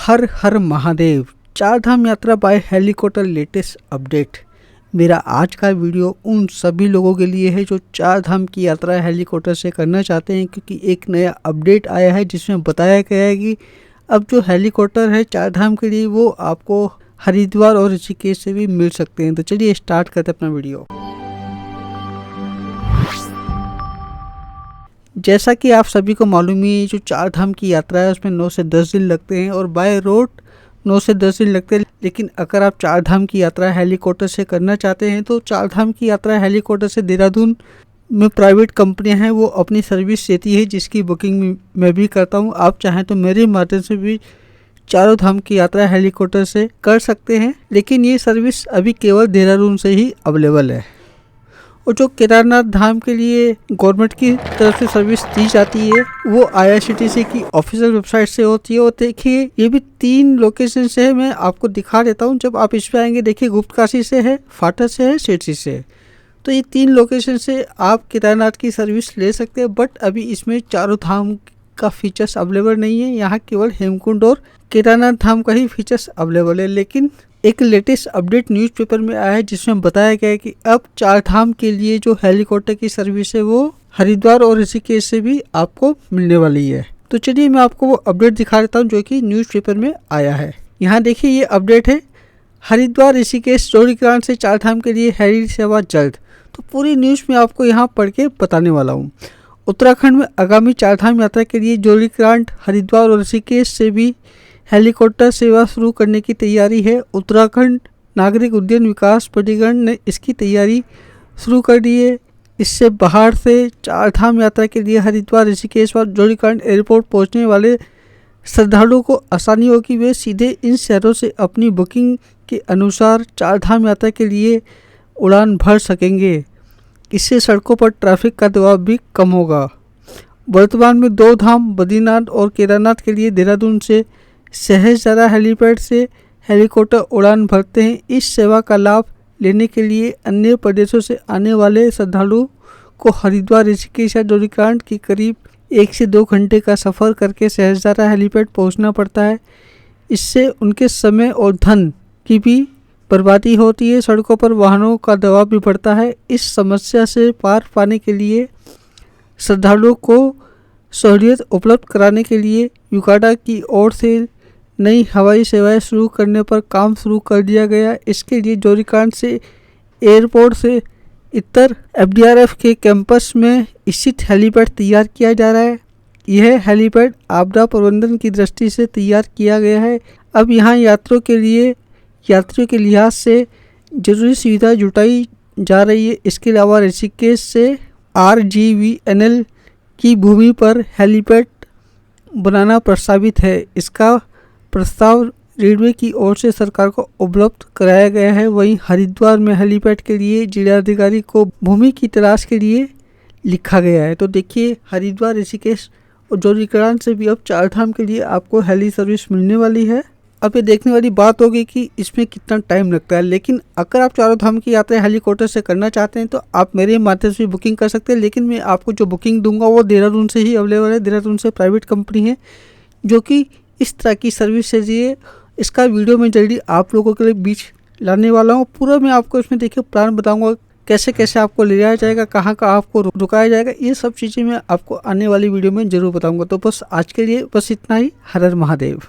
हर हर महादेव। चार धाम यात्रा by helicopter latest update. मेरा आज का वीडियो उन सभी लोगों के लिए है जो चार धाम की यात्रा हेलीकॉप्टर से करना चाहते हैं, क्योंकि एक नया अपडेट आया है जिसमें बताया गया है कि अब जो हेलीकॉप्टर है चार धाम के लिए वो आपको हरिद्वार और ऋषिकेश से भी मिल सकते हैं। तो चलिए स्टार्ट करते हैं अपना वीडियो। जैसा कि आप सभी को मालूम ही है, जो चार धाम की यात्रा है उसमें 9 से 10 दिन लगते हैं और बाय रोड 9 से 10 दिन लगते हैं। लेकिन अगर आप चार धाम की यात्रा हेलीकॉप्टर से करना चाहते हैं तो चार धाम की यात्रा हेलीकॉप्टर से देहरादून में प्राइवेट कंपनियां हैं वो अपनी सर्विस देती है, जिसकी बुकिंग मैं भी करता हूं। आप चाहें तो मेरे माध्यम से भी चारों धाम की यात्रा हेलीकॉप्टर से कर सकते हैं, लेकिन ये सर्विस अभी केवल देहरादून से ही अवेलेबल है। और जो केदारनाथ धाम के लिए गवर्नमेंट की तरफ से सर्विस दी जाती है वो IRCTC की ऑफिशियल वेबसाइट से होती है। और देखिए ये भी 3 लोकेशन से है, मैं आपको दिखा देता हूँ। जब आप इस पे आएंगे देखिए गुप्तकाशी से है, फाटक से है, सेठी से है। तो ये 3 लोकेशन से आप केदारनाथ की सर्विस ले सकते हैं। बट अभी इसमें चारों धाम का फीचर्स अवेलेबल नहीं है, यहाँ केवल हेमकुंड और केदारनाथ धाम का ही फीचर्स अवेलेबल है। लेकिन एक लेटेस्ट अपडेट न्यूज़पेपर में आया है जिसमें बताया गया है कि अब चार धाम के लिए जो हेलीकॉप्टर की सर्विस है वो हरिद्वार और ऋषिकेश से भी आपको मिलने वाली है। तो चलिए मैं आपको वो अपडेट दिखा देता हूँ जो कि न्यूज़पेपर में आया है। यहाँ देखिए ये अपडेट है, हरिद्वार ऋषिकेश जोड़ीग्रांट से चार धाम के लिए हेली सेवा जल्द। तो पूरी न्यूज़ में आपको यहाँ पढ़ के बताने वाला हूँ। उत्तराखंड में आगामी चार धाम यात्रा के लिए जोड़ीग्रांट, हरिद्वार और ऋषिकेश से भी हेलीकॉप्टर सेवा शुरू करने की तैयारी है। उत्तराखंड नागरिक उड्डयन विकास प्राधिकरण ने इसकी तैयारी शुरू कर दी है। इससे बाहर से चार धाम यात्रा के लिए हरिद्वार, ऋषिकेश और जोड़ीग्रांट एयरपोर्ट पहुंचने वाले श्रद्धालुओं को आसानी होगी। वे सीधे इन शहरों से अपनी बुकिंग के अनुसार चार धाम यात्रा के लिए उड़ान भर सकेंगे। इससे सड़कों पर ट्रैफिक का दबाव भी कम होगा। वर्तमान में 2 धाम बद्रीनाथ और केदारनाथ के लिए देहरादून से सहजरा हेलीपैड से हेलीकॉप्टर उड़ान भरते हैं। इस सेवा का लाभ लेने के लिए अन्य प्रदेशों से आने वाले श्रद्धालुओं को हरिद्वार, ऋषिकेश या जोड़ीग्रांट की करीब 1 से 2 घंटे का सफ़र करके सहजरा हेलीपैड पहुंचना पड़ता है। इससे उनके समय और धन की भी बर्बादी होती है। सड़कों पर वाहनों का दबाव भी बढ़ता है। इस समस्या से पार पाने के लिए श्रद्धालुओं को सहूलियत उपलब्ध कराने के लिए यूकाडा की ओर से नई हवाई सेवाएं शुरू करने पर काम शुरू कर दिया गया। इसके लिए जोड़ीग्रांट से एयरपोर्ट से इतर FDRF के कैंपस में स्थित हेलीपैड तैयार किया जा रहा है। यह हेलीपैड आपदा प्रबंधन की दृष्टि से तैयार किया गया है। अब यहाँ यात्रियों के लिहाज से जरूरी सुविधा जुटाई जा रही है। इसके अलावा ऋषिकेश से RGVNL की भूमि पर हेलीपैड बनाना प्रस्तावित है। इसका प्रस्ताव रेलवे की ओर से सरकार को उपलब्ध कराया गया है। वहीं हरिद्वार में हेलीपैड के लिए जिलाधिकारी को भूमि की तलाश के लिए लिखा गया है। तो देखिए हरिद्वार, ऋषिकेश और जोड़ीग्रांट से भी अब चार धाम के लिए आपको हेली सर्विस मिलने वाली है। अब ये देखने वाली बात होगी कि इसमें कितना टाइम लगता है। लेकिन अगर आप चारों धाम की यात्रा हेलीकॉप्टर से करना चाहते हैं तो आप मेरे माध्यम से बुकिंग कर सकते हैं। लेकिन मैं आपको जो बुकिंग दूंगा वो देहरादून से ही अवेलेबल है। देहरादून से प्राइवेट कंपनी है जो कि इस तरह की सर्विस दे रही है। इसका वीडियो मैं जल्दी आप लोगों के लिए बीच लाने वाला हूँ। पूरा मैं आपको इसमें देखिए प्लान बताऊँगा, कैसे कैसे आपको ले जाया जाएगा, कहाँ कहाँ आपको रुकाया जाएगा। ये सब चीज़ें मैं आपको आने वाली वीडियो में ज़रूर बताऊँगा। तो बस आज के लिए बस इतना ही। हर हर महादेव।